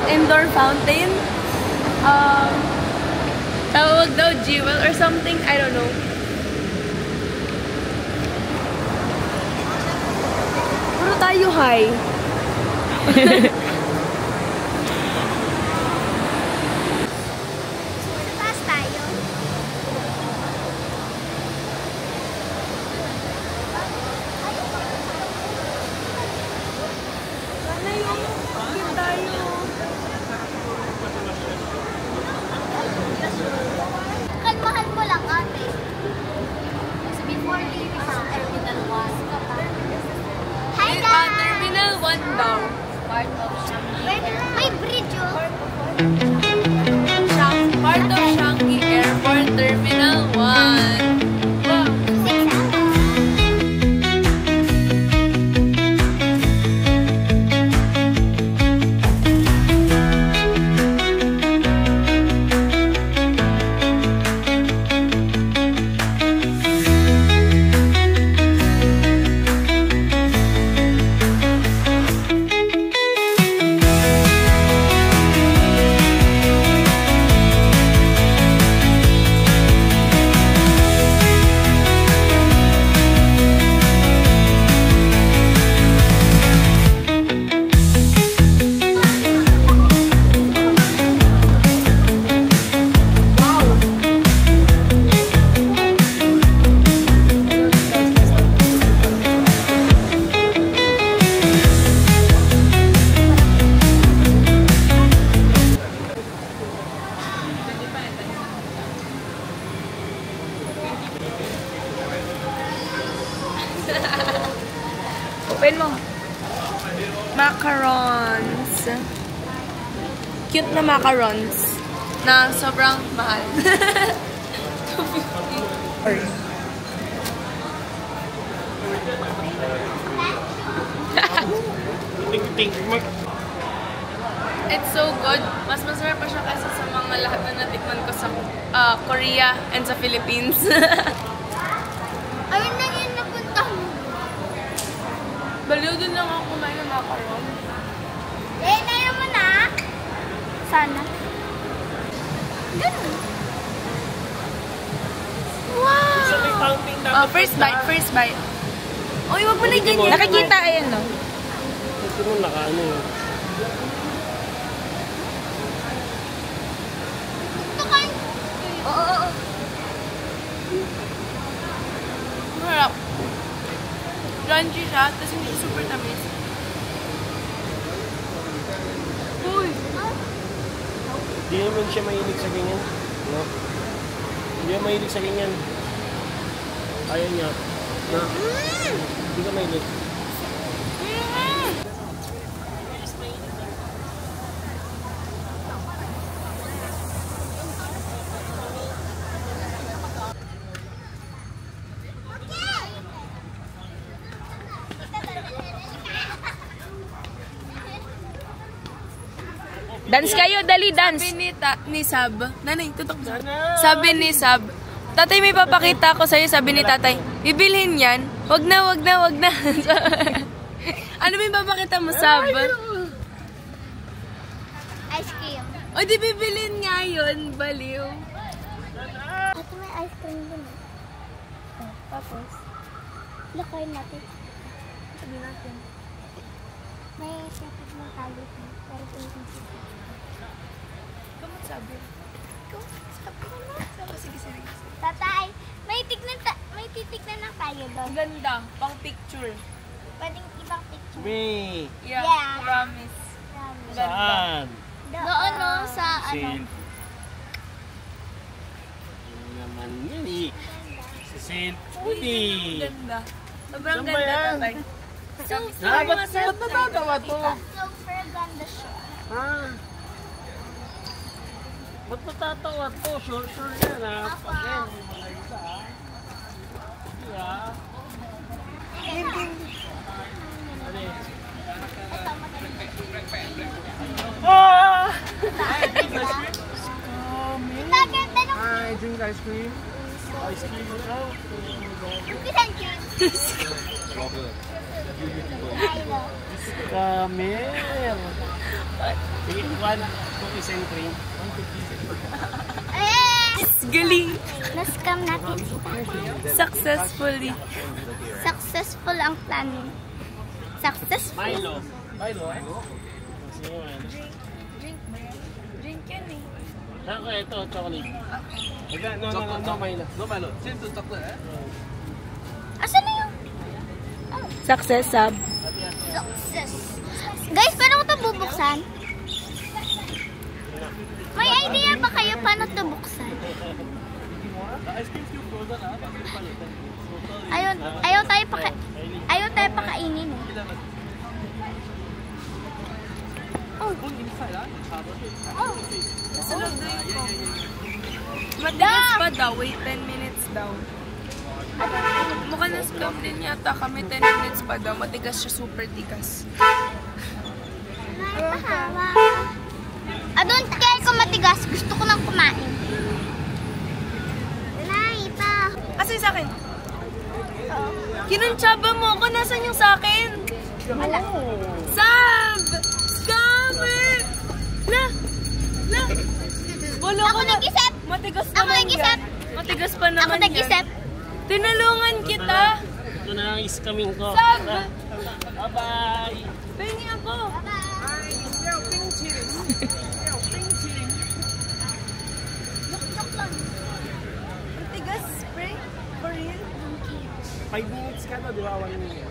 Indoor fountain. Tawag daw Jewel or something. I don't know. Puro tayo high. Taas tayo. Sana yung bakit tayo? Kalmahan mo lang, ate. Before leaving sa Terminal 1. Hi, guys! Terminal 1 daw. Part of Changi. May bridge, oh. Part of Changi Airport Terminal 1. Wow. Open mo. Macarons. Cute na macarons. Na sobrang mahal. 250. It's so good. Mas masarap pa siya kaysa sa mga lahat na natikman ko sa Korea and sa Philippines. Ayun na yun napunta mo. Baliw din lang ako kumain ng macaron. Nayo mo na. Sana. Ganun. Wow! First bite. Uy, wag mo na ganyan. Nakikita, ayan, no? Ito mo nakaano yun. Ito kayo. Oo. Marap. Crunchy siya, tapos hindi siya super tamis. Uy! Hindi naman siya mahilig sa ganyan. No? Hindi naman mahilig sa ganyan. Ayaw niya. Na, hindi ka mahilig. Dance kayo, dali, dance. Sabi ni Sab, nanay, tutok mo. Sabi ni Sab, tatay, may papakita ko sa'yo. Sabi ni tatay, bibilhin yan. Wag na. Ano may papakita mo, Sab? Ice cream. O di bibilhin nga yun, baliw. Ate, may ice cream dun. Tapos, lakayin natin. Sabi natin. May sapit ng talit mo. Pero pinipin. Kamot sabi. ko. Sige, sige. Tatay, may titignan na tayo doon. Ganda. Pang picture. Pwedeng ibang picture. May. Yeah. Yeah. Promise. Saan? Doon, no? Sa ano? Sil. Ano naman yan eh. Sa Sil. Uli. Ganda. Sobrang Saan ba ganda, yan? tatay. Ba't natatawa to? Super ganda siya. Ah. Ba't natatawa to? Sure yan ha. Apa. Again, mga isa ha. Yeah. Ano yun? Ito, magaling. Ah! Ganda ng I drink ice cream. Ice cream daw. cookies and cream. Milo. Camel. Sige, one cookies and cream. Galing. Na-scam natin si Tatay. Successfully. Successful ang plano. Successful. Milo. Milo, eh? Sige, Milo. Drink ba yan? Drink yan eh. Saan ko ito? Chocolate. No, Milo. No, Milo. Sino chocolate, eh? Asan na yung... Success, sub. Success. Guys, paano ko ito bubuksan? May idea ba kayo paano ito buksan? Ayaw tayo pakainin eh. Oh. Oh. Nasunod na yun ko. Matigas pa daw. Wait 10 minutes daw. Mukhang na-scam din yata kami. 10 minutes pa daw. Matigas siya. Super tigas. Napahawa. I don't care kung matigas. Gusto ko nang kumain. Ito. Kasi sa akin. Kinuntsaba mo ako. Nasaan yung sa akin? Wala. Sab! Scammer! La! Wala Ako nag-isip. Matigas Ako naman nag-isip. yan. Matigas pa Ako naman nag-isip. yan. Tinulungan kita. Ito na ang iskamin ko. Sab! Bye-bye! Pengi ako. Joke lang. Matigas, spray. For real? 5 minutes ka na, di ba? 1 minute.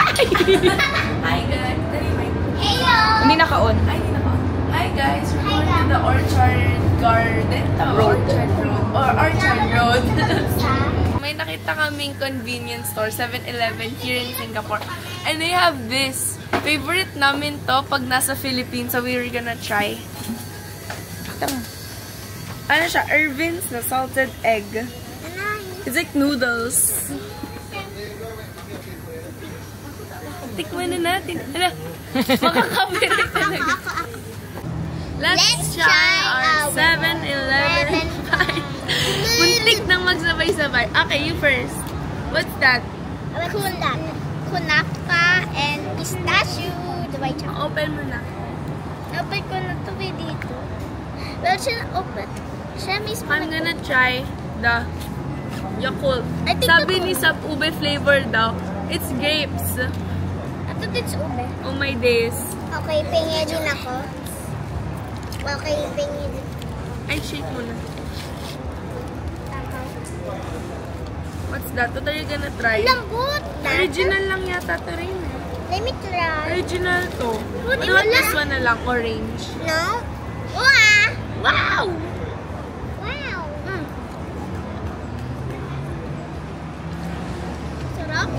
Hi guys. Hello. Hindi naka-on. Hi guys. We're going to the Orchard Garden. Orchard Road. Or Orchard Road. May nakita kaming convenience store, 7-Eleven here in Singapore. And they have this. Favorite namin to pag nasa Philippines. So we're gonna try. Ano siya? Irvin's na salted egg. It's like noodles. Tikman na natin. Hala, makakabiri talaga. Let's try our 7-Eleven pie. Muntik nang magsabay-sabay. Okay, you first. What's that? Kunaka and pistachio. Diba yung chocolate? Open mo na. Open ko na ito dito. Well, siya open. Siya mismo. I'm gonna try the Yakult. I think Sabi Yakult. ni Sab, ube flavor daw. It's grapes. Ito din sa ube. Oh my days. Okay, pingi din ako. Okay, pingi din. Ay, shake mo na. What's that? What are you gonna try? Lambot na. Original lang yata ito rin. Let me try. Original to. What Buti about wala. this one na lang? Orange. No? Wow! Wow! Wow! Sarap.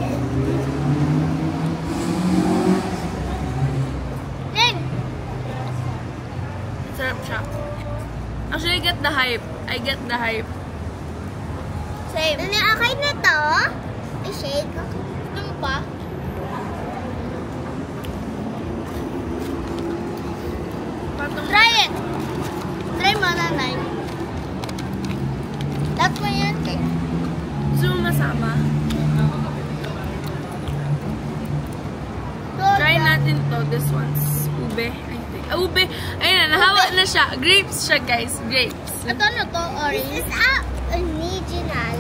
Then, Sarap siya. Actually, I get the hype. I get the hype. same. Okay na to. I-shake. Ano pa? Try it. Try mo, nanay. Lahat mo yan, kay. Gusto mo masama? Try natin to. This one's ube, I think. Ube. Ayan, nahawa na siya. Grapes siya, guys. Grapes. Ito, ano to? Orange. This is original.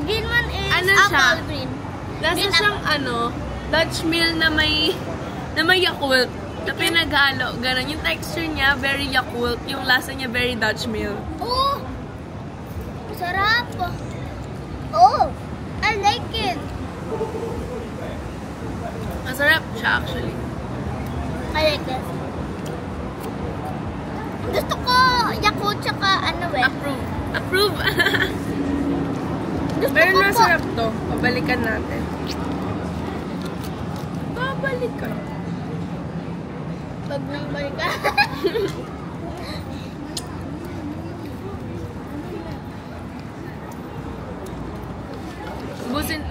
green one is Ano siya? apple green. Lasa Green siyang Dutch meal na may Yakult. Na pinaghalo. Ganon. Yung texture niya, very Yakult. Yung lasa niya, very Dutch meal. Oh! Sarap. Oh! I like it. Masarap siya actually. I like this. Gusto ko Yakult tsaka Approve. Approve. Gusto Pero ko nasarap to. Pabalikan natin. Babalikan. Pag nang balikan.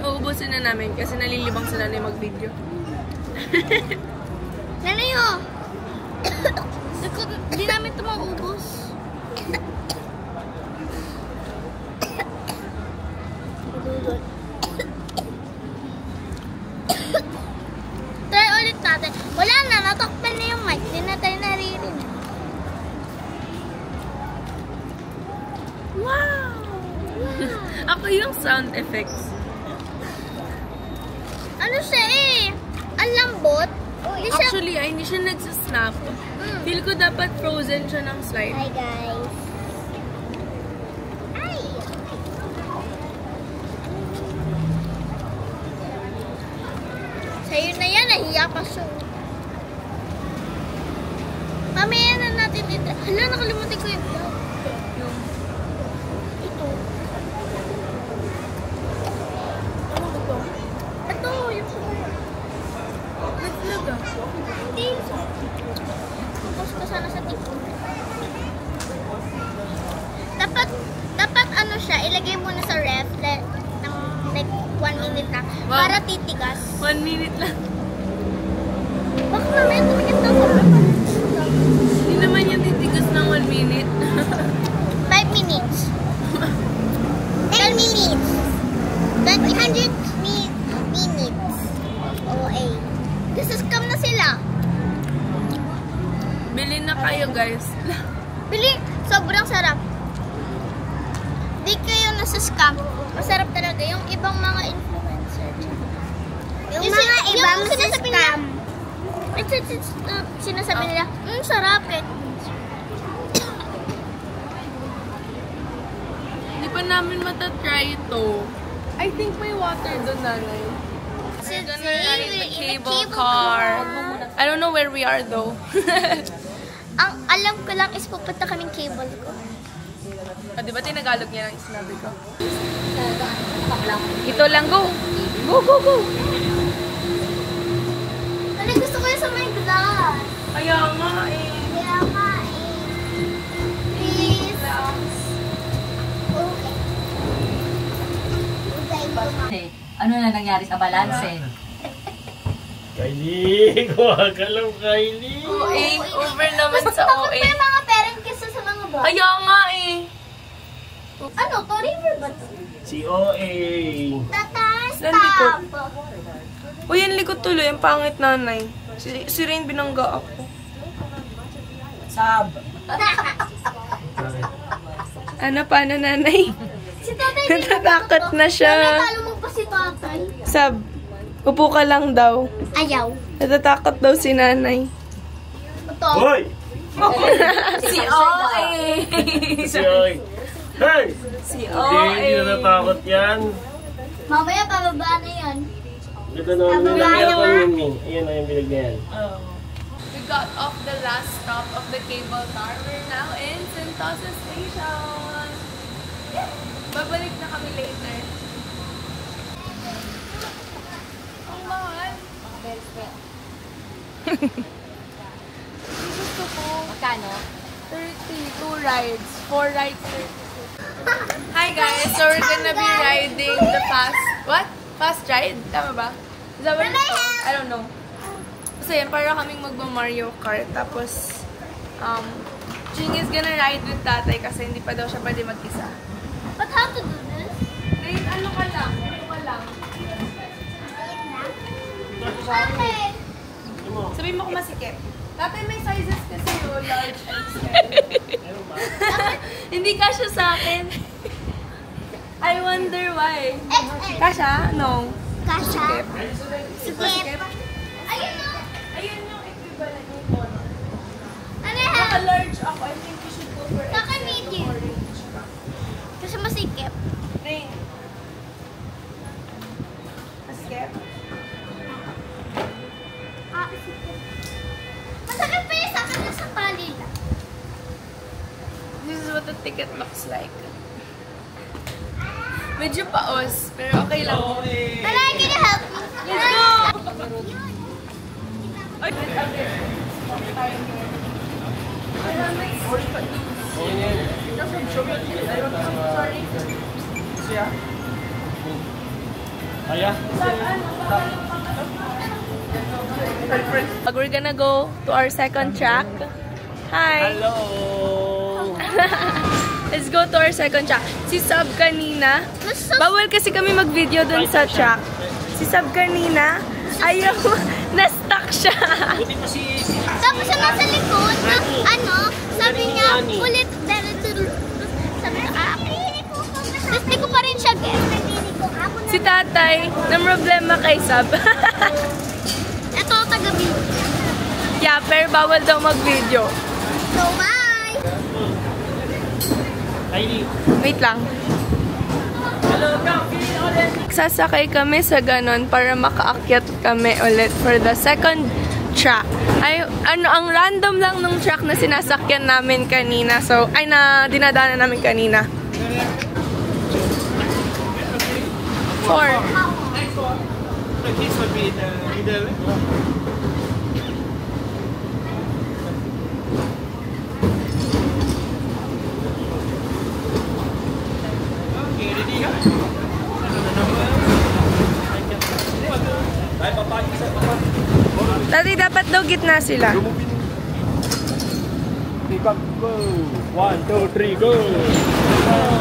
Uubusin na namin kasi nalilibang sila na yung mag-video. Nanay oh! Hindi namin ito maubos. Try ulit natin. Wala na, natakpan na yung mic. Hindi na tayo naririnig. Wow! Ako yung sound effects. Ano siya eh? Ang lambot. Hindi siya... Actually, hindi siya nagsasnap. Feel ko dapat frozen siya ng slide. Hi guys. Hi! Sa'yo na yan, nahiya ka siya. Mamaya na natin ito. Hala, nakalimutin ko yung vlog. Yung... Ito. Ano ba ito? Ito, yung Nag-vlog ah. hindi. Post ko sana sa TikTok. Dapat ano siya, ilagay mo na sa ref like 1 minute na. Wow. Para titigas. 1 minute lang. Baka mamaya tumigit na sa Hindi naman yan titigas ng 1 minute. 5 minutes. 10 minutes. 100 minutes. OA. Kasi scam na sila. Bili na kayo guys. Bili, sobrang sarap. Di kayo nasa scam. Masarap talaga. Yung ibang mga influencer. Yung mga ibang scam. Sinasabi nila, sarap eh. Hindi pa namin matatry ito. I think may water doon, nanay. We're gonna ride the cable car. I don't know where we are though. Ang alam ko lang is pupunta kaming cable ko. Di ba tinagalog niya ang sinabi ko? Ito lang, go. Go, go, go. Ano gusto ko yun sa may glass. Kaya nga eh. Kaya nga eh. Please. Okay. Ano na nangyari sa balanse? Kylie! Gumagalaw, Kylie! OA, over naman sa Takot OA. pa yung mga parent kesa sa mga bata. Kaya nga eh. Ano to? River ba to? Si OA! Tataas Nandikot. top. Uy, ang likod tuloy. Ang pangit, nanay. Si Rain binangga ako. Sab. Ano pa na, nanay? Si tatay Natatakot na siya. Talo mo pa si tatay. Sab, upo ka lang daw. Ayaw. Natatakot daw si nanay. Ito. Hoy! Si OA. Si OA! Hey! Si Hindi na natakot yan. Mamaya pababa na yan. Ito naman nilagyan ko yun. Ayan na yung bilag na yan. We got off the last stop of the cable car. We're now in Sentosa Station. Yeah. Babalik na kami later. Ang mahal. Gusto ko. Magkano? 32 rides. 4 rides, 32. Hi guys! So we're gonna be riding the fast... What? Fast ride? Tama ba? Is that what it's called? I don't know. So yan, para kaming magma-Mario Kart. Tapos, Ching is gonna ride with tatay kasi hindi pa daw siya pwede mag-isa. But how to do this? Ngayon, ano ka lang? Ano ka lang? Bakit? Sabihin mo kung masikip. Tatay may sizes kasi yun, large and small. Hindi kasya sa akin. I wonder why. Kasha? No. Kasha. Skip. Ayun yung equivalent ng tono. Ano yan? Naka-large ako. I think you should go for Naka-medium. orange. Kasi masikip. Rain. Skip. Sikip. Masakit pa yung sa akin sa palila. This is what the ticket looks like. Medyo paos, pero okay lang. Tara, can you help me? Let's go! Ay, Kaya? we're gonna go to our second track. Hi! Hello! Let's go to our second track. Si Sab kanina, bawal kasi kami mag-video dun sa track. Si Sab kanina, ayaw, na-stuck siya. Buti pa si... Tapos siya nasa likod, sabi niya, ulit, sabi niya, tapos di ko pa rin siya get. Si tatay, na problema kay Sab. Ito, taga-view. Yeah, pero bawal daw mag-video. So, bye! Kylie. Wait lang. Sasakay kami sa ganon para makaakyat kami ulit for the second track. Ay, ang random lang ng track na sinasakyan namin kanina. So, na dinadaanan namin kanina. 4. This will be the middle. Okay, ready ka? Ay, papayag sa papat. Dati dapat daw gitna sila. Pick up, go! 1, 2, 3, go!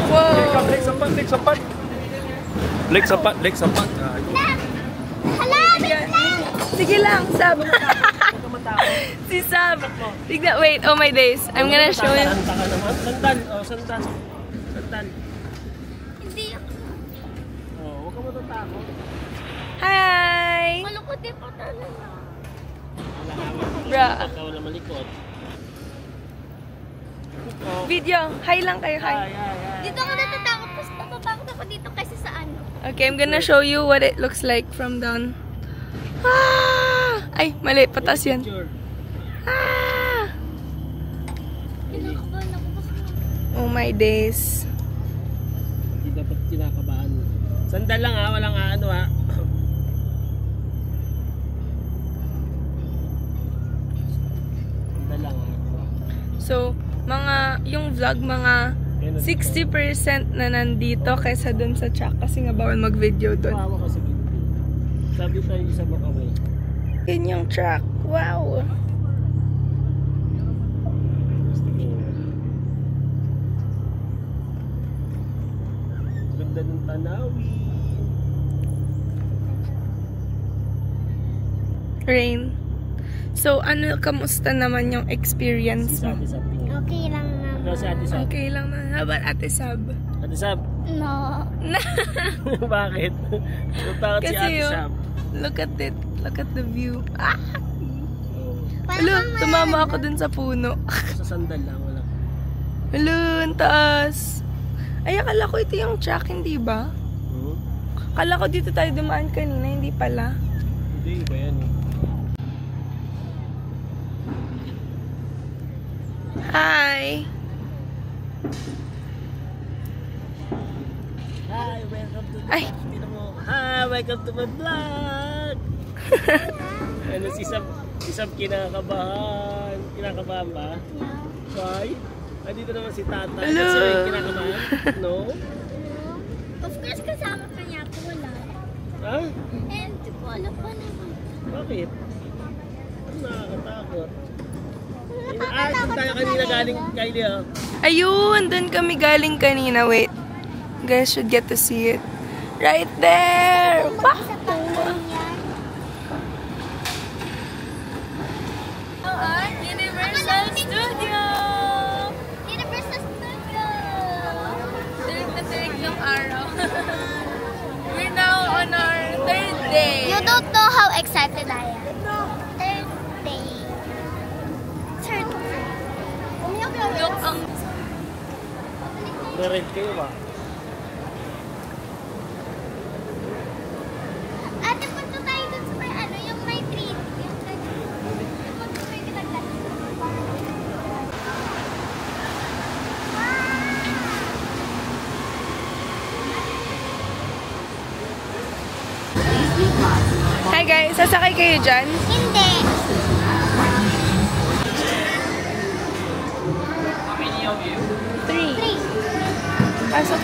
Wow! Leg sampat, leg sampat. Leg sampat, leg sampat. Hala, wait lang! Sige lang, Sab. Si Sab. Tignan, wait, oh my days. I'm gonna show you. Sandal, oh, sandal. Sandal. Hindi. Oh, huwag ka matatakot. Hi! Malukot din po talaga. Bra. Ikaw na malikot. Video. Hi lang kayo, hi. Dito ako natatakot. Tapos natatakot ako dito kasi sa ano. Okay, I'm gonna show you what it looks like from down. Ah! Ay, mali. Patas yan. Ah! Kinakabahan ako kasi. Oh my days. Hindi dapat kinakabahan. Sandal lang ha, walang ano ha. Sandal lang ha. So, yung vlog, mga 60% na nandito kaysa dun sa track kasi nga bawal mag-video dun. Kawawa kasi. Sabi tayo isa ba kami? Yun yung track. Wow! Ganda ng tanawin. Rain. So, kamusta naman yung experience mo? Ate Sab tingin. Okay lang naman. Ikaw si Ate Sab. Okay lang na. How about Ate Sab? Ate Sab. No. Bakit? Natakot si Kasi Ate Sab. look at it. Look at the view. Ah! Oh. Hello, tumama ako dun sa puno. Sa sandal lang, wala. Hello, ang taas. Ay, akala ko ito yung track, hindi ba? Akala ko dito tayo dumaan kanina, hindi pala. Hindi, iba yan eh. Hi! Hi, welcome to the Ay. Tingnan mo. Hi, welcome to my vlog. Ano si Sab kinakabahan. Kinakabahan ba? Why? Dito naman si Tata. Hello. That's right, kinakabahan. No? Of course, kasama ka niya ako wala. Ha? And, wala pa naman. Bakit? Ano nakakatakot? Doon tayo kanina galing Kylie ha. Ayun, dun kami galing kanina. Wait. You guys should get to see it. Right there! Wow! Universal Studio! Universal Studio! Tirig na tirig ng araw. don't know how excited I am. Thursday. Look ang... Re-rent kayo ba? Ate, punta tayo dun sa may ano, yung may treat. Yung punta tayo kinaglan. Hi guys, sasakay kayo dyan? Hindi. Three. Pasok.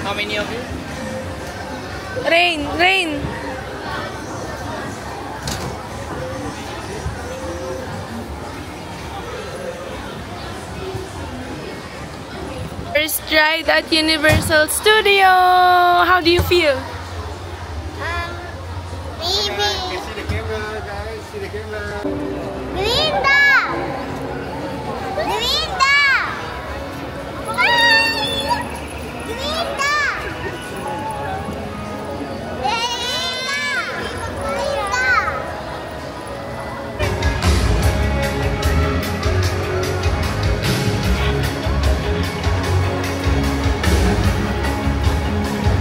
How many of you? Rain! Rain! First ride at Universal Studio! How do you feel? Maybe. See the camera, guys. See the camera. Glinda! Glinda! Ay! Glinda! Glinda!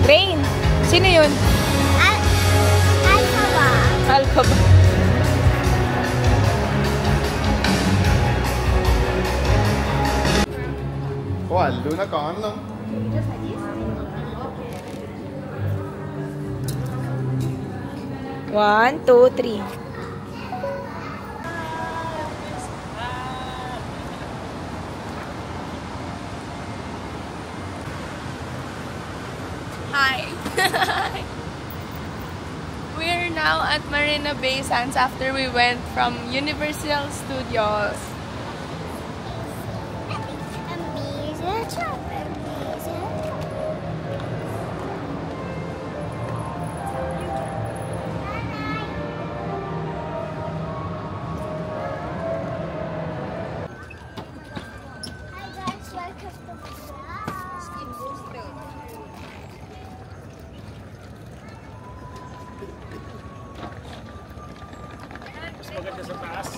Rain! Sino yun? Alpha ba? Alpha ba? Quello una conno. One, two, three. Hi. We're now at Marina Bay Sands after we went from Universal Studios. Hi guys, welcome to my vlog. Mas maganda sa taas.